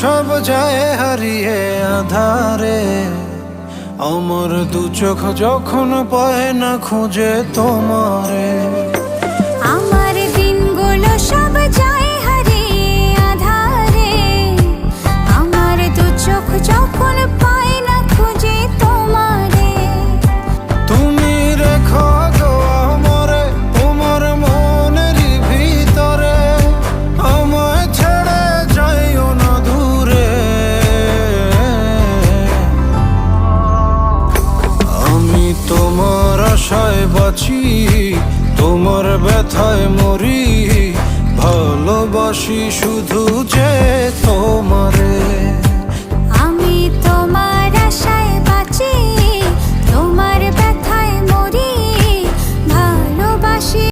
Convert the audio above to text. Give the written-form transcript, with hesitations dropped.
সব যায় হারিয়ে আধারে, আমার দু চোখ যখন পায় না খুঁজে তোমারে। আমার দিনগুলো সব যায় হারিয়ে আধারে, আমার দু চোখ যখন পায় না খুঁজে তোমারে। তুমি রেখো গো আমরে তোমার মনের ভিতরে, আমায় ছেড়ে যাইও না দূরে। আমি তোমার আশায় বাঁচি, তোমার ব্যথায় মরি, ভালোবাসি শুধু যে তোমারে।